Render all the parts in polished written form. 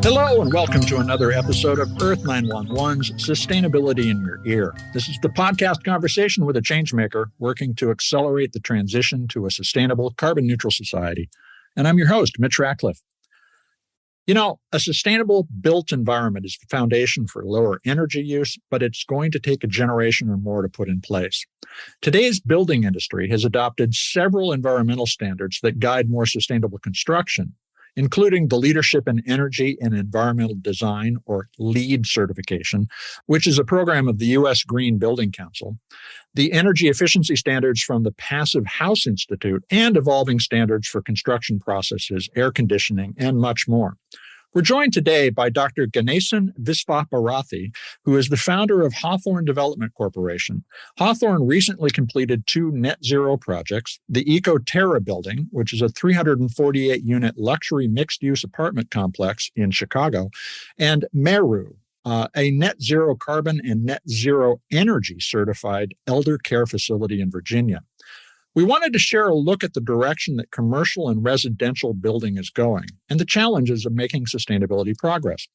Hello and welcome to another episode of Earth911's Sustainability in Your Ear. This is the podcast conversation with a changemaker working to accelerate the transition to a sustainable, carbon-neutral society. And I'm your host, Mitch Ratcliffe. You know, a sustainable built environment is the foundation for lower energy use, but it's going to take a generation or more to put in place. Today's building industry has adopted several environmental standards that guide more sustainable construction, including the Leadership in Energy and Environmental Design, or LEED certification, which is a program of the U.S. Green Building Council, the energy efficiency standards from the Passive House Institute, and evolving standards for construction processes, air conditioning, and much more. We're joined today by Dr. Ganesan Visvabharathy, who is the founder of Hawthorne Development Corporation. Hawthorne recently completed 2 net zero projects, the Eco Terra building, which is a 348-unit luxury mixed-use apartment complex in Chicago, and MERU, a net zero carbon and net zero energy certified elder care facility in Virginia. We wanted to share a look at the direction that commercial and residential building is going and the challenges of making sustainability progress.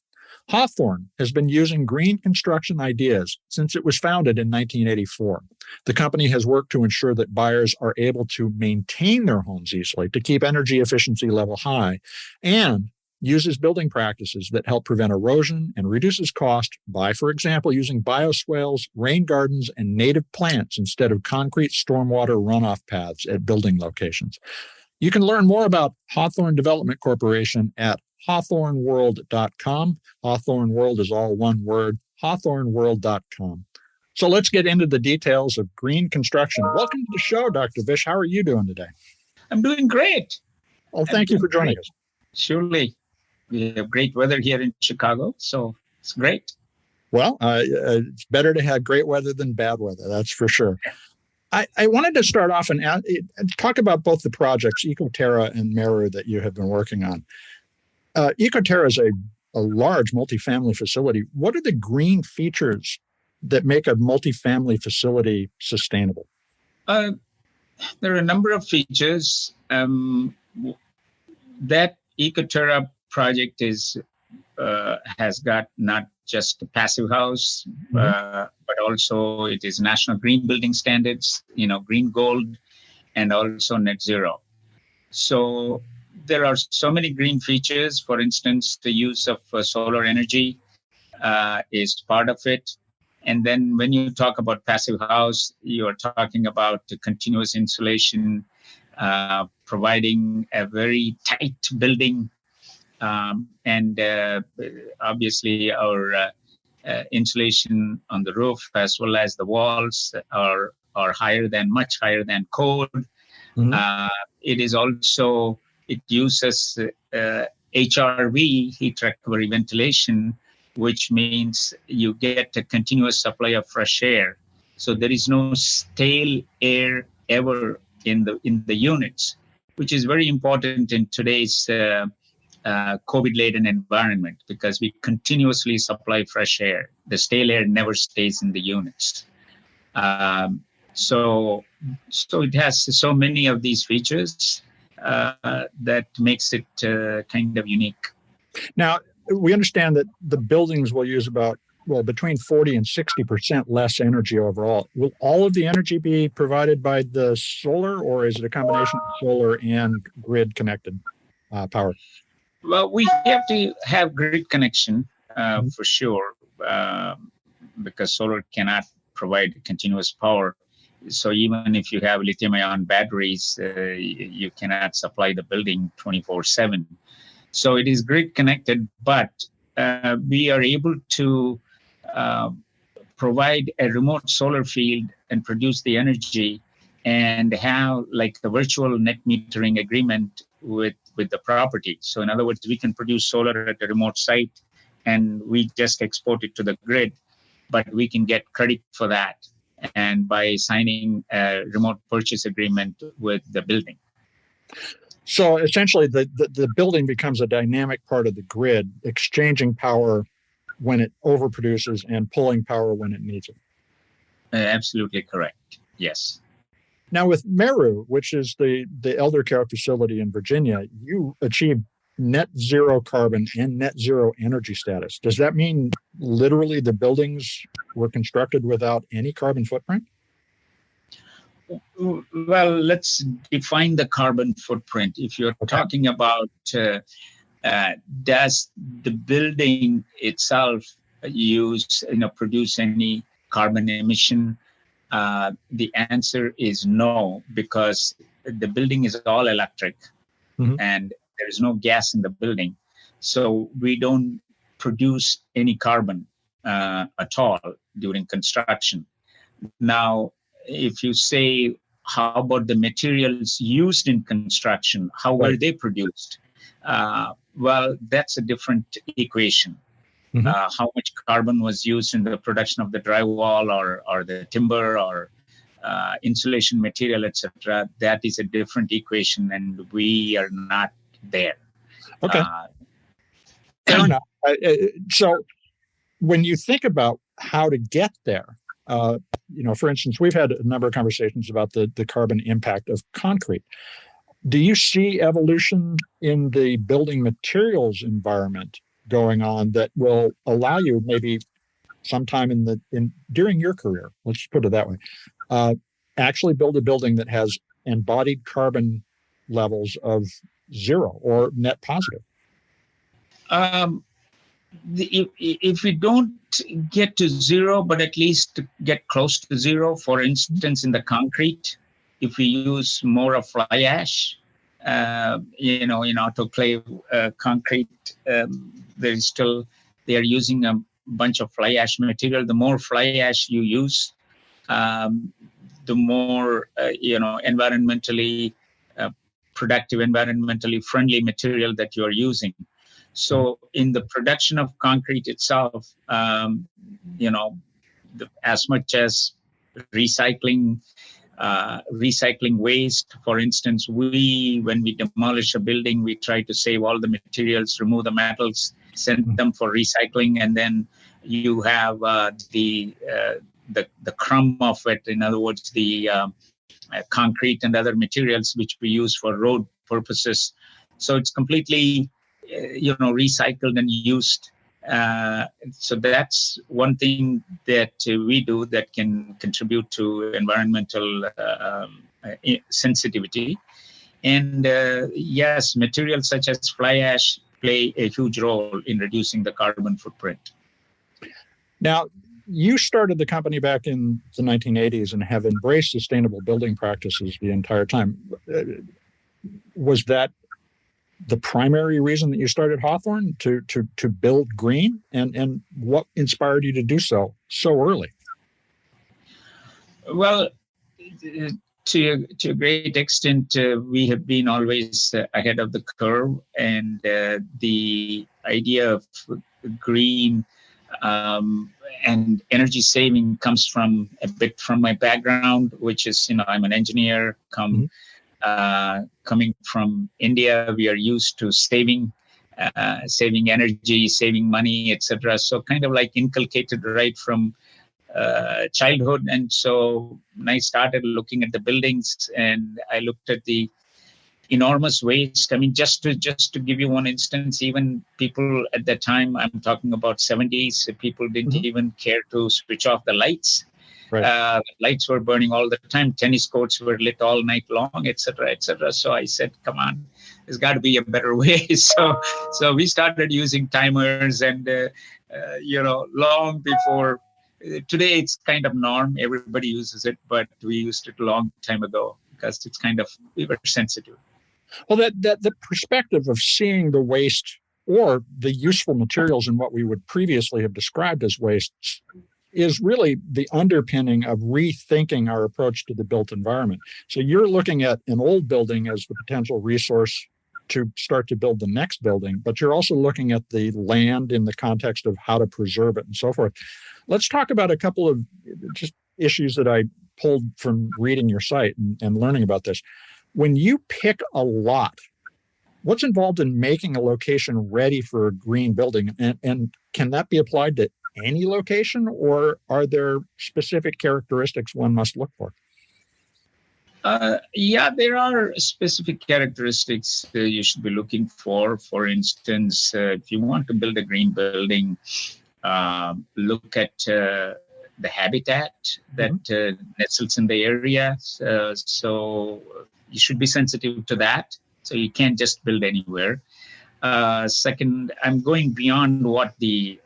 Hawthorne has been using green construction ideas since it was founded in 1984. The company has worked to ensure that buyers are able to maintain their homes easily to keep energy efficiency level high, and uses building practices that help prevent erosion and reduces cost by, for example, using bioswales, rain gardens, and native plants instead of concrete stormwater runoff paths at building locations. You can learn more about Hawthorne Development Corporation at hawthorneworld.com. Hawthorne World is all one word, hawthorneworld.com. So let's get into the details of green construction. Welcome to the show, Dr. Vish. How are you doing today? I'm doing great. Well, thank you for joining us. Surely. We have great weather here in Chicago, so it's great. Well, it's better to have great weather than bad weather, that's for sure. I wanted to start off and talk about both the projects, Ecoterra and MERU, that you have been working on. Ecoterra is a large multifamily facility. What are the green features that make a multifamily facility sustainable? There are a number of features. That Ecoterra project has got not just a passive house, but also it is national green building standards, green gold, and also net zero. So there are so many green features. For instance, the use of solar energy is part of it. And then when you talk about passive house, you're talking about the continuous insulation, providing a very tight building. And obviously our insulation on the roof as well as the walls are much higher than code. It is also, it uses HRV, heat recovery ventilation, which means you get a continuous supply of fresh air. So there is no stale air ever in the units, which is very important in today's COVID-laden environment, because we continuously supply fresh air. The stale air never stays in the units. So it has so many of these features that makes it kind of unique. Now, we understand that the buildings will use between 40 and 60% less energy overall. Will all of the energy be provided by the solar, or is it a combination of solar and grid-connected power? Well, we have to have grid connection for sure, because solar cannot provide continuous power. So even if you have lithium-ion batteries, you cannot supply the building 24/7. So it is grid connected, but we are able to provide a remote solar field and produce the energy and have like a virtual net metering agreement with the property. So in other words, we can produce solar at a remote site and we just export it to the grid, but we can get credit for that, and by signing a remote purchase agreement with the building. So essentially the building becomes a dynamic part of the grid, exchanging power when it overproduces and pulling power when it needs it. Absolutely correct. Yes. Now with MERU, which is the elder care facility in Virginia, you achieved net zero carbon and net zero energy status, does that mean literally the buildings were constructed without any carbon footprint? Well, let's define the carbon footprint. If you're talking about does the building itself produce any carbon emission? The answer is no, because the building is all electric, and there is no gas in the building. So we don't produce any carbon at all during construction. Now, if you say, how about the materials used in construction? How were they produced? Well, that's a different equation. How much carbon was used in the production of the drywall or the timber or insulation material, etc. That is a different equation, and we are not there. Okay. Fair enough. So when you think about how to get there, for instance, we've had a number of conversations about the carbon impact of concrete. Do you see evolution in the building materials environment going on that will allow you maybe sometime during your career, let's put it that way, actually build a building that has embodied carbon levels of 0 or net positive? If we don't get to 0, but at least get close to 0, for instance, in the concrete, if we use more of fly ash, in autoclave concrete, they are using a bunch of fly ash material. The more fly ash you use, the more environmentally productive, environmentally friendly material that you are using. So in the production of concrete itself, as much as recycling waste, for instance, when we demolish a building, we try to save all the materials, remove the metals, send them for recycling, and then you have the crumb of it. In other words, the concrete and other materials which we use for road purposes. So it's completely recycled and used. So that's one thing that we do that can contribute to environmental sensitivity. And yes, materials such as fly ash play a huge role in reducing the carbon footprint. Now, you started the company back in the 1980s and have embraced sustainable building practices the entire time. Was that the primary reason that you started Hawthorne, to build green? And what inspired you to do so early? Well, to a great extent, we have been always ahead of the curve, and the idea of green and energy saving comes from a bit from my background, which is, I'm an engineer, coming from India. We are used to saving energy, saving money, etc. So kind of like inculcated right from childhood. And so when I started looking at the buildings and I looked at the enormous waste. I mean, just to give you one instance, even people at that time, I'm talking about 70s, people didn't even care to switch off the lights. Right. Lights were burning all the time. Tennis courts were lit all night long, etc., etc. So I said, come on, there's got to be a better way. So we started using timers, and long before today, it's kind of norm. Everybody uses it, but we used it a long time ago because it's we were sensitive. Well, that the perspective of seeing the waste or the useful materials in what we would previously have described as waste is really the underpinning of rethinking our approach to the built environment. So you're looking at an old building as the potential resource to start to build the next building, but you're also looking at the land in the context of how to preserve it and so forth. Let's talk about a couple of just issues that I pulled from reading your site and learning about this. When you pick a lot, what's involved in making a location ready for a green building? And can that be applied to any location, or are there specific characteristics one must look for? Yeah, there are specific characteristics you should be looking for. For instance, if you want to build a green building, look at the habitat that nestles in the area. So you should be sensitive to that. So you can't just build anywhere. Second, I'm going beyond what the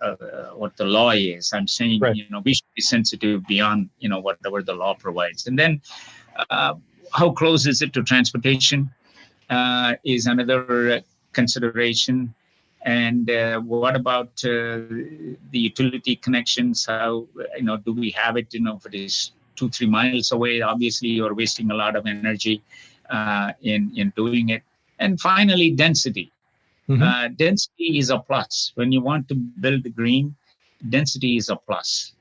law is. I'm saying, Right. we should be sensitive beyond, whatever the law provides. And then, uh, how close is it to transportation is another consideration. And what about the utility connections? How, do we have it? If it is 2-3 miles away, obviously you're wasting a lot of energy in doing it. And finally, density. Density is a plus. When you want to build green, density is a plus.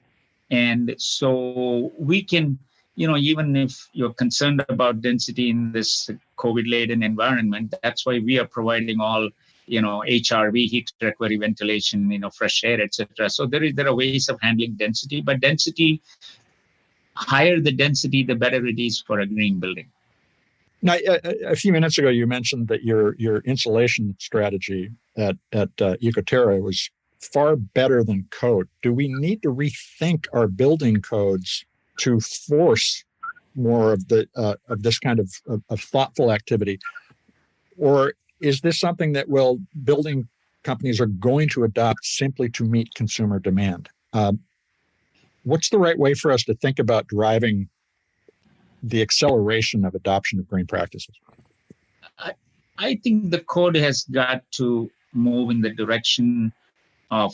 And so we can, even if you're concerned about density in this COVID-laden environment, that's why we are providing all, HRV, heat recovery, ventilation, fresh air, etc. So there are ways of handling density, but higher the density, the better it is for a green building. Now, a few minutes ago, you mentioned that your insulation strategy at Ecoterra was far better than code. Do we need to rethink our building codes to force more of this kind of thoughtful activity, or is this something that building companies are going to adopt simply to meet consumer demand? What's the right way for us to think about driving the acceleration of adoption of green practices? I think the code has got to move in the direction of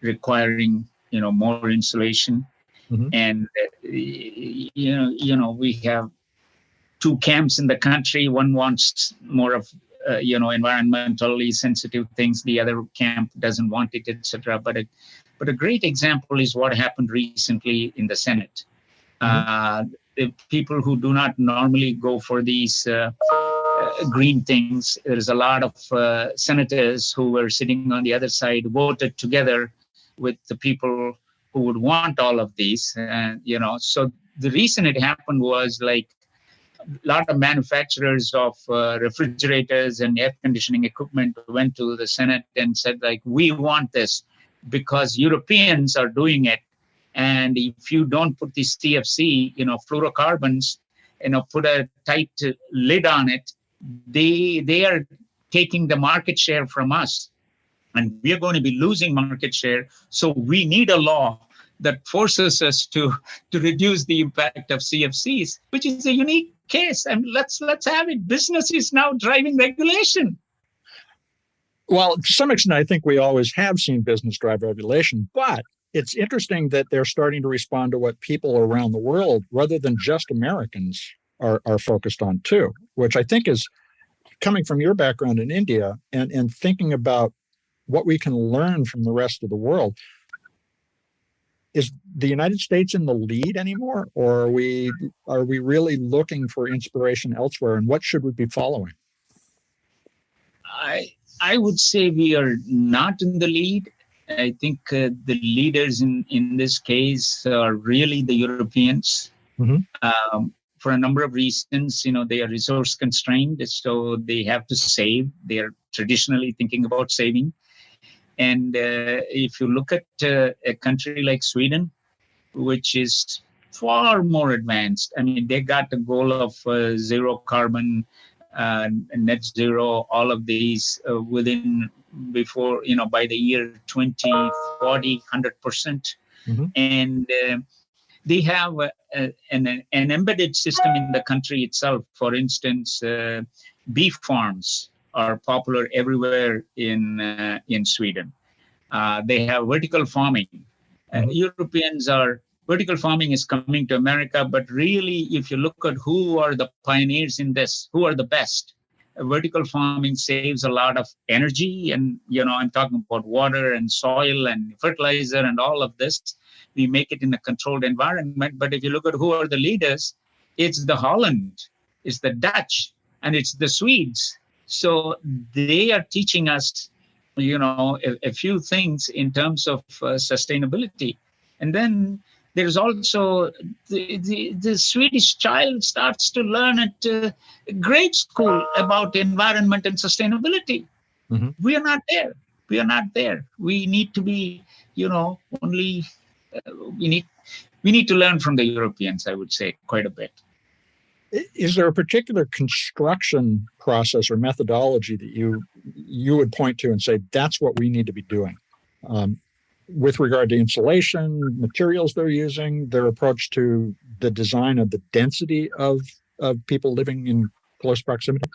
requiring, more insulation. And, we have two camps in the country. One wants more of, environmentally sensitive things. The other camp doesn't want it, etc. But a great example is what happened recently in the Senate. The people who do not normally go for these green things, there's a lot of senators who were sitting on the other side, voted together with the people who would want all of these. So the reason it happened was like a lot of manufacturers of refrigerators and air conditioning equipment went to the Senate and said, like, we want this because Europeans are doing it. And if you don't put the CFC, fluorocarbons, put a tight lid on it, they are taking the market share from us. And we are going to be losing market share. So we need a law that forces us to reduce the impact of CFCs, which is a unique case. And let's have it. Business is now driving regulation. Well, to some extent, I think we always have seen business drive regulation, but it's interesting that they're starting to respond to what people around the world, rather than just Americans, are focused on too, which I think is coming from your background in India and thinking about what we can learn from the rest of the world. Is the United States in the lead anymore, or are we really looking for inspiration elsewhere, and what should we be following? I would say we are not in the lead. I think the leaders in this case are really the Europeans. For a number of reasons. They are resource constrained, so they have to save. They are traditionally thinking about saving. And if you look at a country like Sweden, which is far more advanced, I mean, they got the goal of zero carbon, net zero, all of these before, by the year 2040, 100%. And they have an embedded system in the country itself. For instance, beef farms are popular everywhere in Sweden. They have vertical farming. Vertical farming is coming to America, but really, if you look at who are the pioneers in this, who are the best, vertical farming saves a lot of energy. And, I'm talking about water and soil and fertilizer and all of this. We make it in a controlled environment. But if you look at who are the leaders, it's the Holland, it's the Dutch, and it's the Swedes. So they are teaching us, a few things in terms of sustainability. And then there's also the Swedish child starts to learn at grade school about environment and sustainability. Mm-hmm. We are not there. We are not there. We need to be, only we need to learn from the Europeans, I would say, quite a bit. Is there a particular construction process or methodology that you would point to and say that's what we need to be doing with regard to insulation, materials they're using, their approach to the design of the density of people living in close proximity?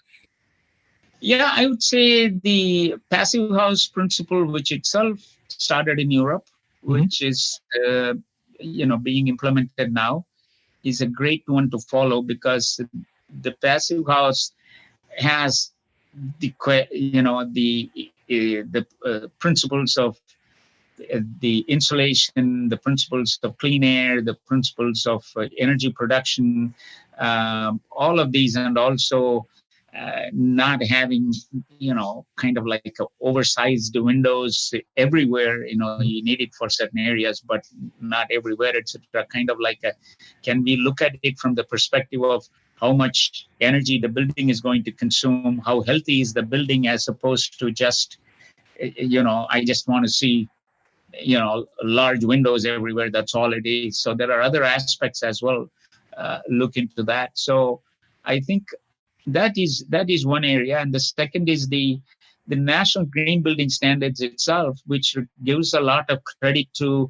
Yeah, I would say the passive house principle, which itself started in Europe, which is being implemented now, is a great one to follow, because the passive house has the principles of the insulation, the principles of clean air, the principles of energy production, all of these, and also not having, kind of like oversized windows everywhere. You need it for certain areas, but not everywhere, etc. Kind of like can we look at it from the perspective of how much energy the building is going to consume, how healthy is the building, as opposed to just, I just want to see, large windows everywhere. That's all it is. So there are other aspects as well. Look into that. So I think that is one area, and the second is the National Green Building Standards itself, which gives a lot of credit to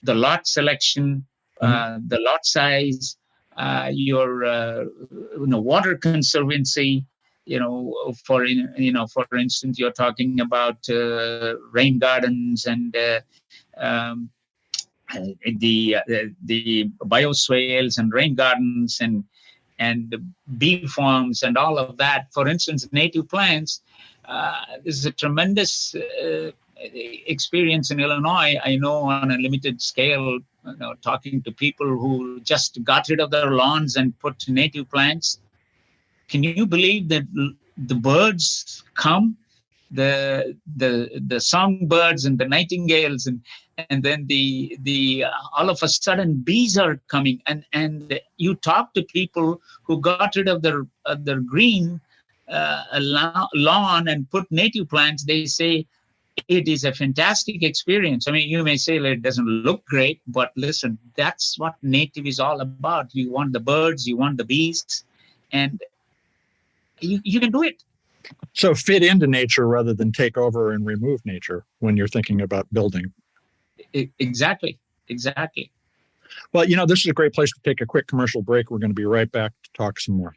the lot selection, the lot size, your water conservancy. For instance, you're talking about rain gardens and the bioswales and rain gardens and bee farms and all of that. For instance, native plants. This is a tremendous experience in Illinois. I know on a limited scale, talking to people who just got rid of their lawns and put native plants. Can you believe that the birds come, the songbirds and the nightingales, and then the all of a sudden bees are coming, and you talk to people who got rid of their green lawn and put native plants. They say it is a fantastic experience. I mean, you may say it doesn't look great, but listen, that's what native is all about. You want the birds, you want the bees, and you can do it. So fit into nature rather than take over and remove nature when you're thinking about building. Exactly. Well, this is a great place to take a quick commercial break. We're going to be right back to talk some more.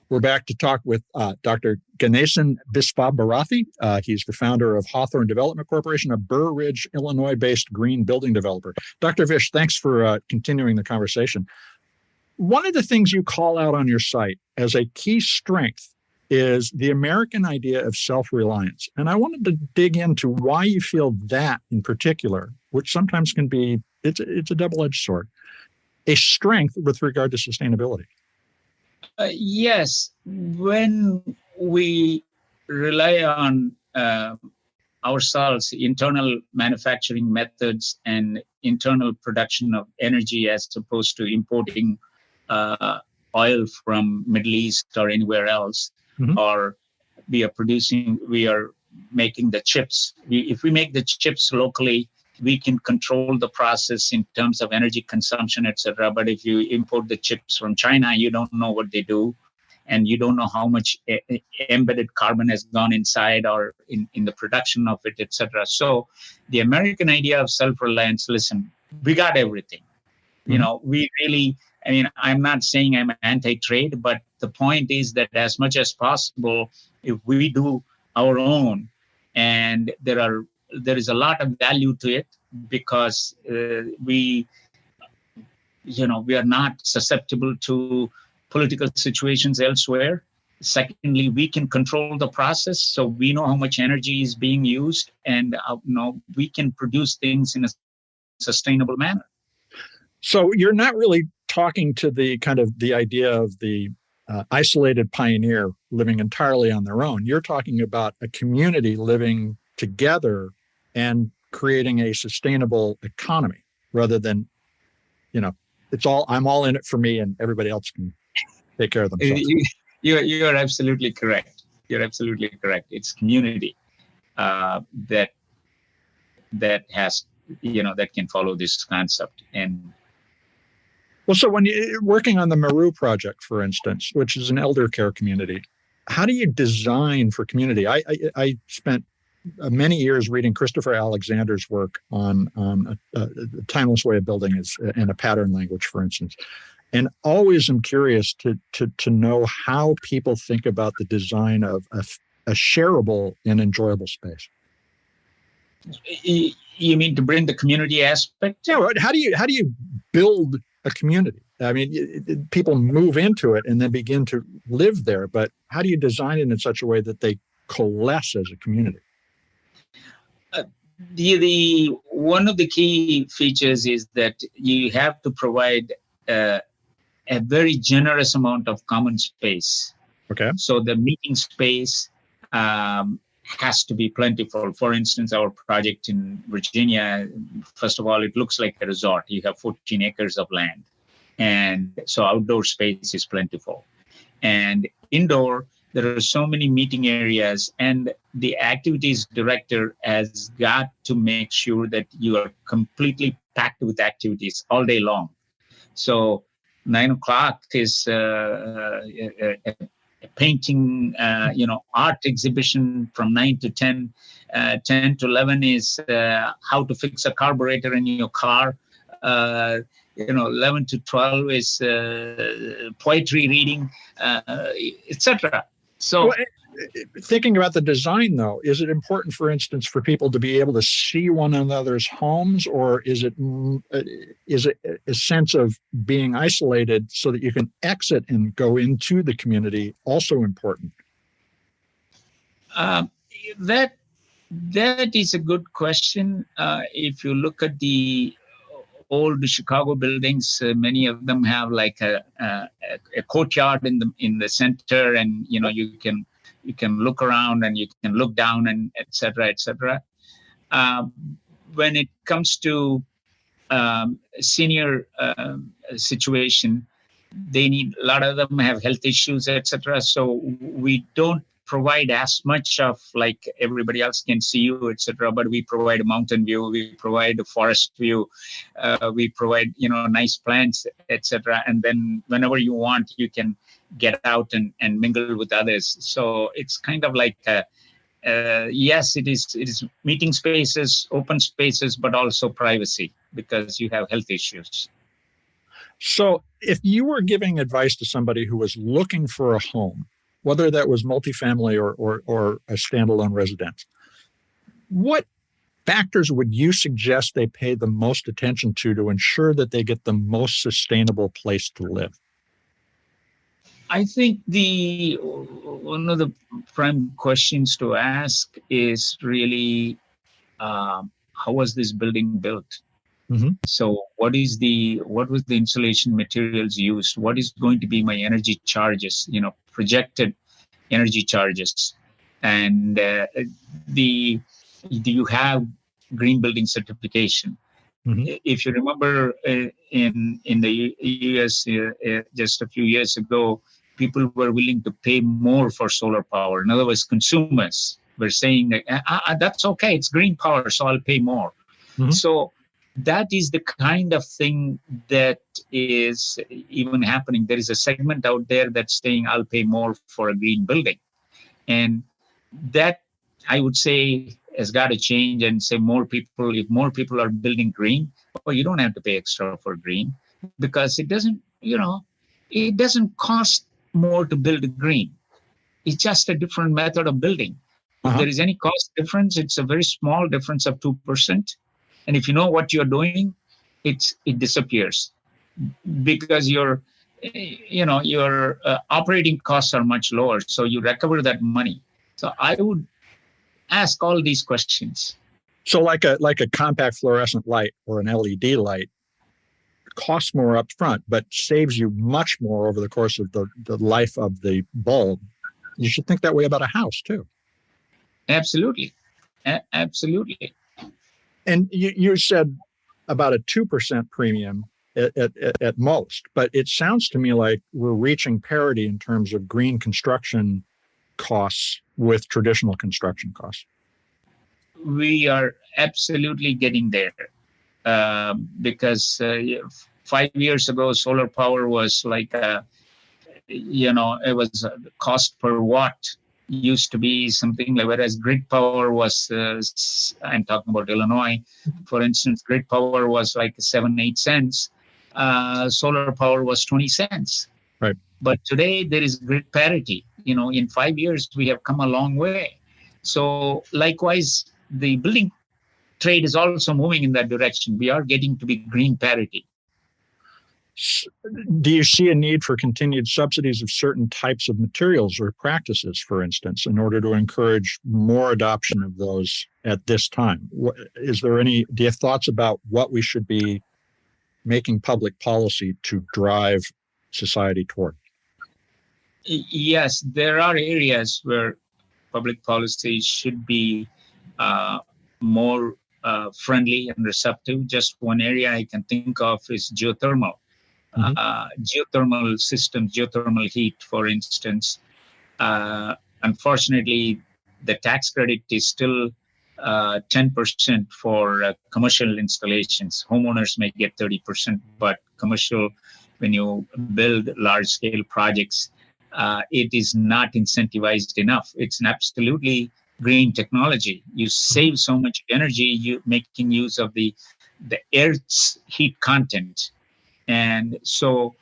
We're back to talk with Dr. Ganesan Visvabharathy. He's the founder of Hawthorne Development Corporation, a Burr Ridge, Illinois-based green building developer. Dr. Vish, thanks for continuing the conversation. One of the things you call out on your site as a key strength is the American idea of self-reliance. And I wanted to dig into why you feel that in particular, which sometimes can be, it's a double-edged sword, a strength with regard to sustainability. Yes. When we rely on ourselves, internal manufacturing methods and internal production of energy, as opposed to importing oil from Middle East or anywhere else, or we are making the chips. If we make the chips locally, we can control the process in terms of energy consumption, etc. But if you import the chips from China, you don't know what they do, and you don't know how much embedded carbon has gone inside or in the production of it, etc. So the American idea of self-reliance, listen, we got everything. We really, I'm not saying I'm anti-trade, but the point is that as much as possible, if we do our own, and there is a lot of value to it, because we are not susceptible to political situations elsewhere. Secondly, we can control the process, so we know how much energy is being used, and we can produce things in a sustainable manner. So you're not really talking to the kind of the idea of the isolated pioneer living entirely on their own. You're talking about a community living together and creating a sustainable economy rather than, I'm all in it for me and everybody else can take care of themselves. You're absolutely correct. You're absolutely correct. It's community that has, that can follow this concept. And well, so when you're working on the MERU project, for instance, which is an elder care community, how do you design for community? I spent many years reading Christopher Alexander's work on a timeless way of building in a pattern language, for instance. And always am curious to know how people think about the design of a shareable and enjoyable space. You mean to bring the community aspect? Yeah. How do you build a community? I mean, people move into it and then begin to live there, but how do you design it in such a way that they coalesce as a community? The one of the key features is that you have to provide a very generous amount of common space. Okay. So the meeting space has to be plentiful. For instance, our project in Virginia, first of all, it looks like a resort. You have 14 acres of land. And so outdoor space is plentiful. And indoor, there are so many meeting areas, and the activities director has got to make sure that you are completely packed with activities all day long. So 9 o'clock is a painting, art exhibition from 9 to 10. 10 to 11 is how to fix a carburetor in your car. 11 to 12 is poetry reading, etc. So, well, thinking about the design, though, is it important, for instance, for people to be able to see one another's homes, or is it a sense of being isolated so that you can exit and go into the community also important? That is a good question. If you look at the old Chicago buildings, many of them have like a courtyard in the center, and you can look around and you can look down, and et cetera, et cetera. When it comes to senior situation, a lot of them have health issues, et cetera. So we don't provide as much of like everybody else can see you, et cetera. But we provide a mountain view, we provide a forest view, we provide nice plants, et cetera. And then whenever you want, you can get out and mingle with others. So it's kind of like yes, it is meeting spaces, open spaces, but also privacy, because you have health issues. So if you were giving advice to somebody who was looking for a home, whether that was multifamily or a standalone residence, what factors would you suggest they pay the most attention to ensure that they get the most sustainable place to live? I think one of the prime questions to ask is really, how was this building built? Mm-hmm. So what was the insulation materials used? What is going to be my energy charges, projected energy charges? And do you have green building certification? Mm-hmm. If you remember in the US just a few years ago, people were willing to pay more for solar power. In other words, consumers were saying that that's okay, it's green power, so I'll pay more. Mm-hmm. So that is the kind of thing that is even happening. There is a segment out there that's saying, I'll pay more for a green building. And that, I would say, has got to change and say if more people are building green, well, you don't have to pay extra for green, because it doesn't cost more to build green. It's just a different method of building. If there is any cost difference, it's a very small difference of 2%. And if you know what you're doing, it disappears, because your operating costs are much lower, so you recover that money. So I would ask all these questions. So like a compact fluorescent light or an LED light costs more up front, but saves you much more over the course of the life of the bulb. You should think that way about a house too. Absolutely. Absolutely. And you said about a 2% premium at most, but it sounds to me like we're reaching parity in terms of green construction costs with traditional construction costs. We are absolutely getting there because 5 years ago, solar power was like it was cost per watt used to be something like, whereas grid power was, I'm talking about Illinois, for instance, grid power was like 7-8 cents. Solar power was 20 cents. Right. But today there is grid parity. In 5 years, we have come a long way. So likewise, the building trade is also moving in that direction. We are getting to be green parity. Do you see a need for continued subsidies of certain types of materials or practices, for instance, in order to encourage more adoption of those at this time? Do you have thoughts about what we should be making public policy to drive society toward? Yes, there are areas where public policy should be more friendly and receptive. Just one area I can think of is geothermal. Geothermal systems, geothermal heat, for instance. Unfortunately, the tax credit is still 10% for commercial installations. Homeowners may get 30%, but commercial, when you build large-scale projects, it is not incentivized enough. It's an absolutely green technology. You save so much energy, you making use of the Earth's heat content. And so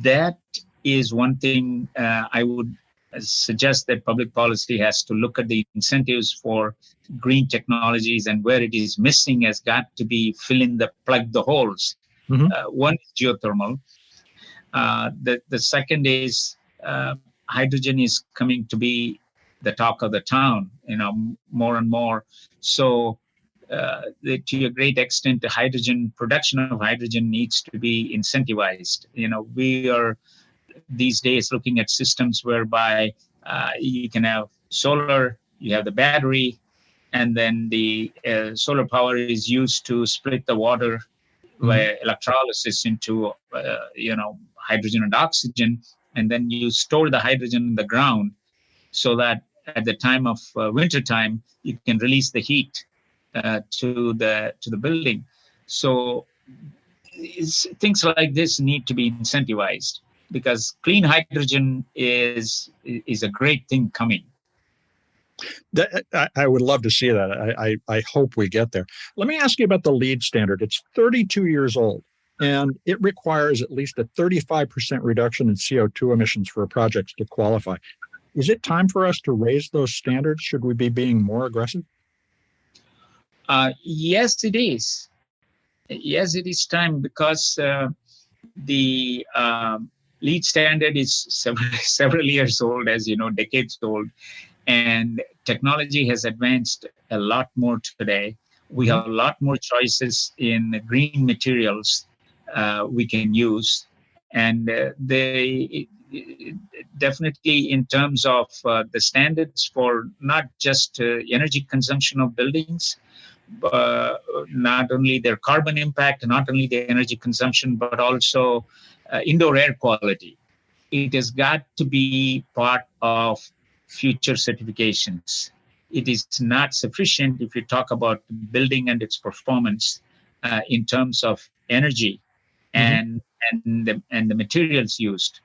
that is one thing I would suggest that public policy has to look at the incentives for green technologies, and where it is missing has got to be plug the holes. One is geothermal. The second is hydrogen is coming to be the talk of the town, more and more. So to a great extent, the production of hydrogen needs to be incentivized. We are these days looking at systems whereby you can have solar, you have the battery, and then the solar power is used to split the water via electrolysis into hydrogen and oxygen, and then you store the hydrogen in the ground so that at the time of wintertime you can release the heat to the building. So things like this need to be incentivized, because clean hydrogen is a great thing coming. I would love to see that. I hope we get there. Let me ask you about the LEED standard. It's 32 years old, and it requires at least a 35% reduction in CO2 emissions for a project to qualify. Is it time for us to raise those standards? Should we be being more aggressive? Yes, it is. Yes, it is time, because the LEED standard is several years old, as you know, decades old, and technology has advanced a lot more today. We have a lot more choices in green materials we can use, and they definitely, in terms of the standards for not just energy consumption of buildings, not only their carbon impact, not only the energy consumption, but also indoor air quality. It has got to be part of future certifications. It is not sufficient if you talk about building and its performance in terms of energy and the materials used.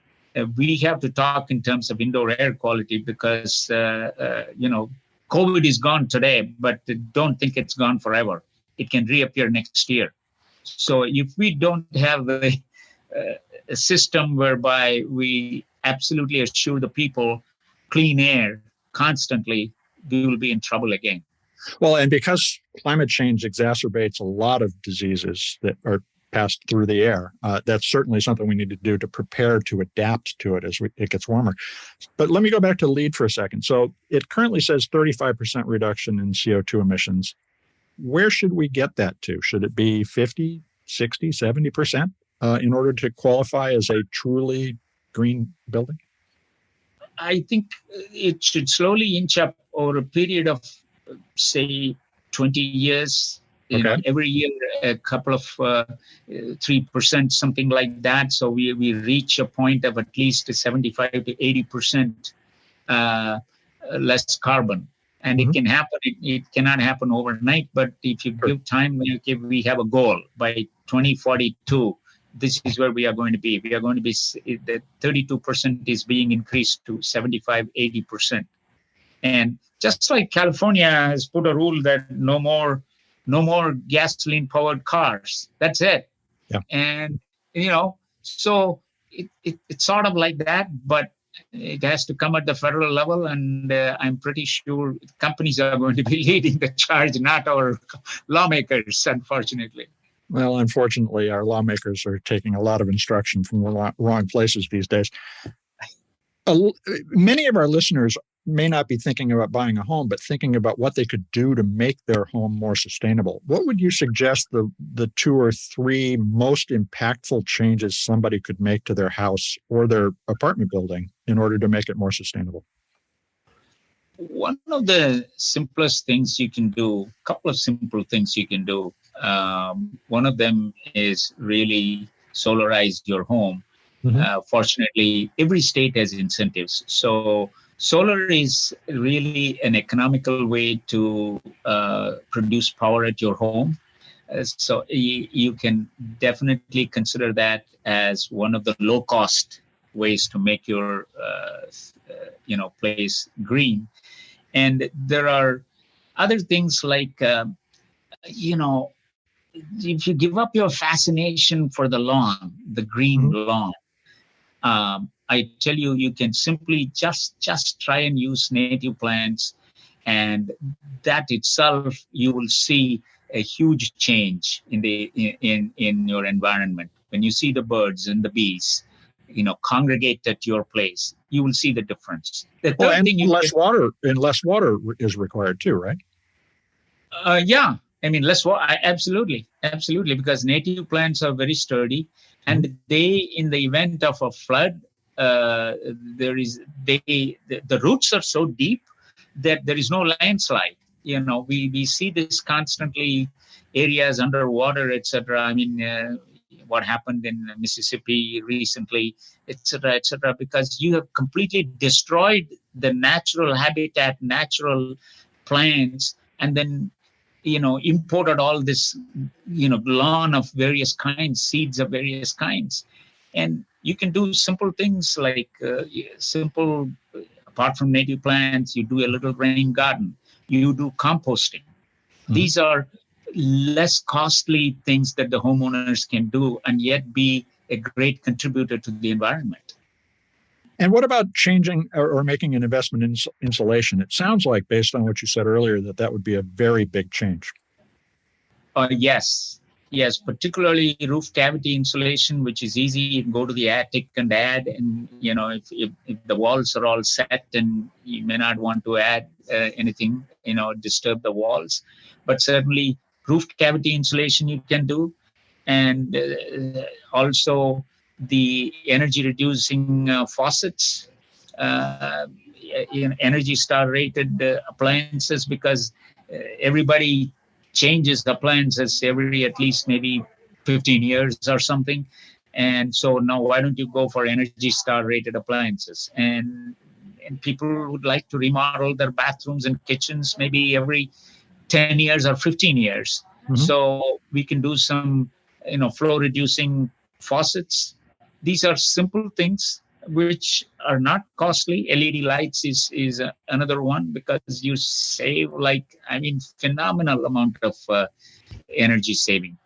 We have to talk in terms of indoor air quality, because COVID is gone today, but don't think it's gone forever. It can reappear next year. So if we don't have a system whereby we absolutely assure the people clean air constantly, we will be in trouble again. Well, and because climate change exacerbates a lot of diseases that are passed through the air, that's certainly something we need to do to prepare to adapt to it as it gets warmer. But let me go back to LEED for a second. So it currently says 35% reduction in CO2 emissions. Where should we get that to? Should it be 50, 60, 70% in order to qualify as a truly green building? I think it should slowly inch up over a period of, say, 20 years. Every year a couple of 3%, something like that. So we reach a point of at least 75 to 80% less carbon. And it can happen. It cannot happen overnight. But if you give time, we have a goal by 2042. This is where we are going to be. We are going to be, the 32% is being increased to 75, 80%. And just like California has put a rule that no more gasoline powered cars. That's it. Yeah. And, so it's sort of like that, but it has to come at the federal level. And I'm pretty sure companies are going to be leading the charge, not our lawmakers, unfortunately. Well, unfortunately, our lawmakers are taking a lot of instruction from the wrong places these days. Many of our listeners may not be thinking about buying a home, but thinking about what they could do to make their home more sustainable. What would you suggest the 2 or 3 most impactful changes somebody could make to their house or their apartment building in order to make it more sustainable? One of the simplest things you can do, a couple of simple things you can do. One of them is really solarize your home. Fortunately, every state has incentives. So solar is really an economical way to produce power at your home. So you can definitely consider that as one of the low-cost ways to make your place green. And there are other things like, if you give up your fascination for the lawn, the green lawn, I tell you, you can simply just try and use native plants, and that itself, you will see a huge change in your environment. When you see the birds and the bees, congregate at your place, you will see the difference. The third thing, less water is required too, right? Yeah. I mean, less water. Absolutely, because native plants are very sturdy, and they, in the event of a flood, the roots are so deep that there is no landslide. We see this constantly, areas underwater, etc. I mean, what happened in Mississippi recently, etc., because you have completely destroyed the natural habitat, natural plants, and then imported all this, lawn of various kinds, seeds of various kinds. And you can do simple things like apart from native plants, you do a little rain garden, you do composting. These are less costly things that the homeowners can do and yet be a great contributor to the environment. And what about changing or making an investment in insulation? It sounds like, based on what you said earlier, that would be a very big change. Yes, particularly roof cavity insulation, which is easy. You can go to the attic and add, and if the walls are all set, and you may not want to add anything, disturb the walls. But certainly roof cavity insulation you can do, and also the energy reducing faucets, Energy Star rated appliances, because everybody changes the appliances every at least maybe 15 years or something. And so now why don't you go for Energy Star rated appliances? And people would like to remodel their bathrooms and kitchens maybe every 10 years or 15 years. So we can do some, flow reducing faucets. These are simple things which are not costly. LED lights is another one, because you save phenomenal amount of energy saving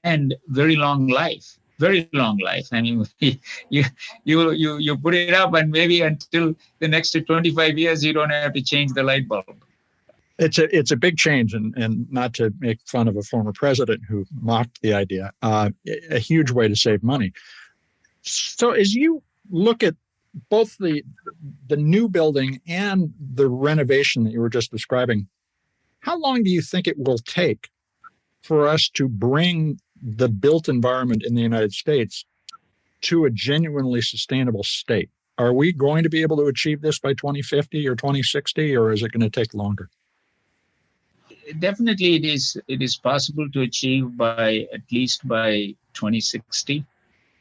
and very long life. I mean, you put it up, and maybe until the next 25 years, you don't have to change the light bulb. It's a big change, and not to make fun of a former president who mocked the idea, a huge way to save money. So as you look at both the new building and the renovation that you were just describing, how long do you think it will take for us to bring the built environment in the United States to a genuinely sustainable state? Are we going to be able to achieve this by 2050 or 2060, or is it going to take longer? definitely it is possible to achieve by at least by 2060.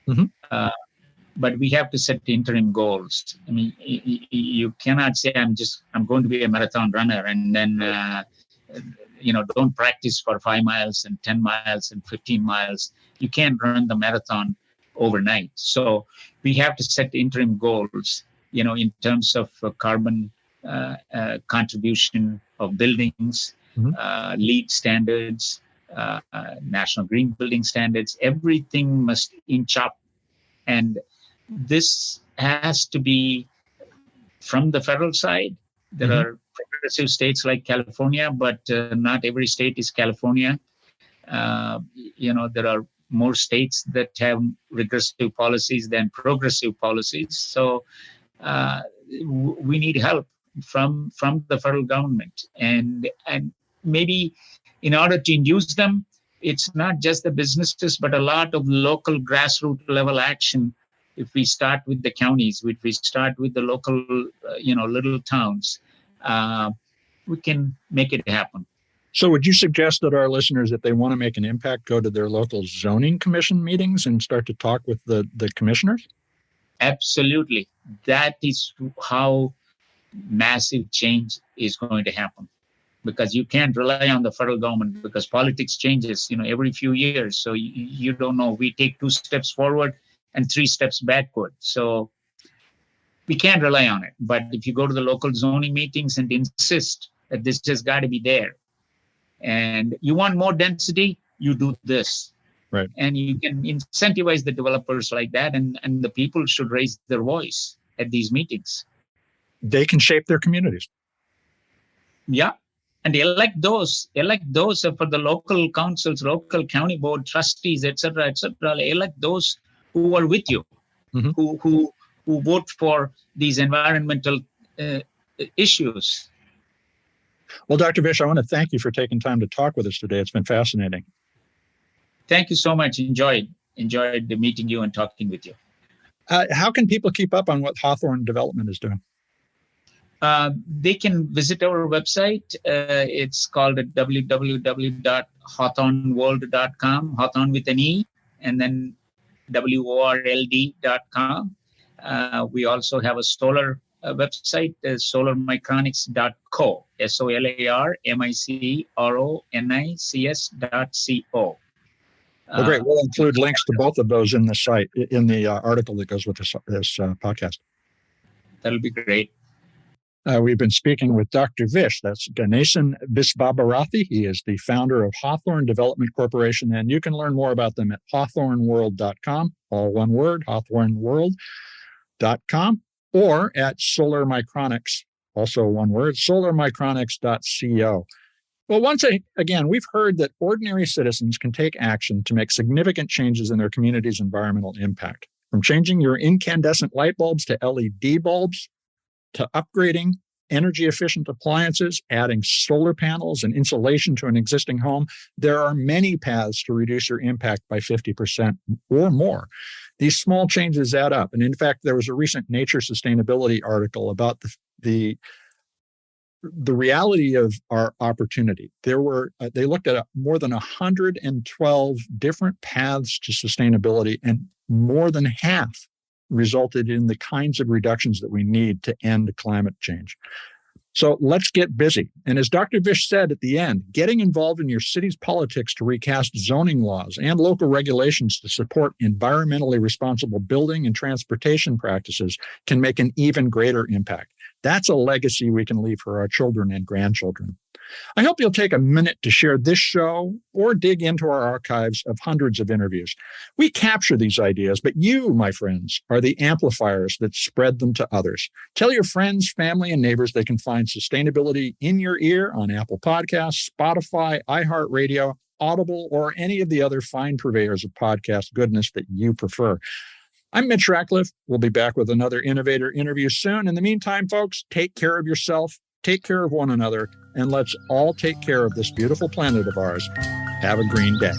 Mm-hmm. But we have to set interim goals. I mean, you cannot say I'm going to be a marathon runner and then don't practice for 5 miles and 10 miles and 15 miles. You can't run the marathon overnight. So we have to set interim goals, in terms of carbon contribution of buildings, Mm-hmm. LEED standards, national green building standards. Everything must inch up. And this has to be from the federal side. There are progressive states like California, but not every state is California. There are more states that have regressive policies than progressive policies. So we need help from the federal government. And maybe in order to induce them, it's not just the businesses, but a lot of local grassroots level action. If we start with the counties, if we start with the local, little towns, we can make it happen. So would you suggest that our listeners, if they want to make an impact, go to their local zoning commission meetings and start to talk with the commissioners? Absolutely. That is how massive change is going to happen. Because you can't rely on the federal government, because politics changes, every few years. So you don't know. We take 2 steps forward and 3 steps backward. So we can't rely on it. But if you go to the local zoning meetings and insist that this has got to be there, and you want more density, you do this. Right. And you can incentivize the developers like that, and the people should raise their voice at these meetings. They can shape their communities. Yeah. And elect those for the local councils, local county board trustees, etc. Elect those who are with you, who vote for these environmental issues. Well, Dr. Vish, I want to thank you for taking time to talk with us today. It's been fascinating. Thank you so much. Enjoyed meeting you and talking with you. How can people keep up on what Hawthorne Development is doing? They can visit our website. It's called www.hawthorneworld.com, Hawthorne with an E, and then WORLD.com. We also have a solar website, solarmicronics.co, SOLARMICRONICS.co. Well, great. We'll include links to both of those in the site, in the article that goes with this podcast. That'll be great. We've been speaking with Dr. Vish. That's Ganesan Visvabharathy. He is the founder of Hawthorne Development Corporation, and you can learn more about them at hawthorneworld.com, all one word, hawthorneworld.com, or at SolarMicronics, also one word, solarmicronics.co. Well, once again, we've heard that ordinary citizens can take action to make significant changes in their community's environmental impact, from changing your incandescent light bulbs to LED bulbs, to upgrading energy-efficient appliances, adding solar panels and insulation to an existing home. There are many paths to reduce your impact by 50% or more. These small changes add up. And in fact, there was a recent Nature Sustainability article about the reality of our opportunity. They looked at more than 112 different paths to sustainability, and more than half resulted in the kinds of reductions that we need to end climate change. So let's get busy. And as Dr. Vish said at the end, getting involved in your city's politics to recast zoning laws and local regulations to support environmentally responsible building and transportation practices can make an even greater impact. That's a legacy we can leave for our children and grandchildren. I hope you'll take a minute to share this show or dig into our archives of hundreds of interviews. We capture these ideas, but you, my friends, are the amplifiers that spread them to others. Tell your friends, family, and neighbors they can find sustainability in your ear on Apple Podcasts, Spotify, iHeartRadio, Audible, or any of the other fine purveyors of podcast goodness that you prefer. I'm Mitch Ratcliffe. We'll be back with another innovator interview soon. In the meantime, folks, take care of yourself, take care of one another, and let's all take care of this beautiful planet of ours. Have a green day.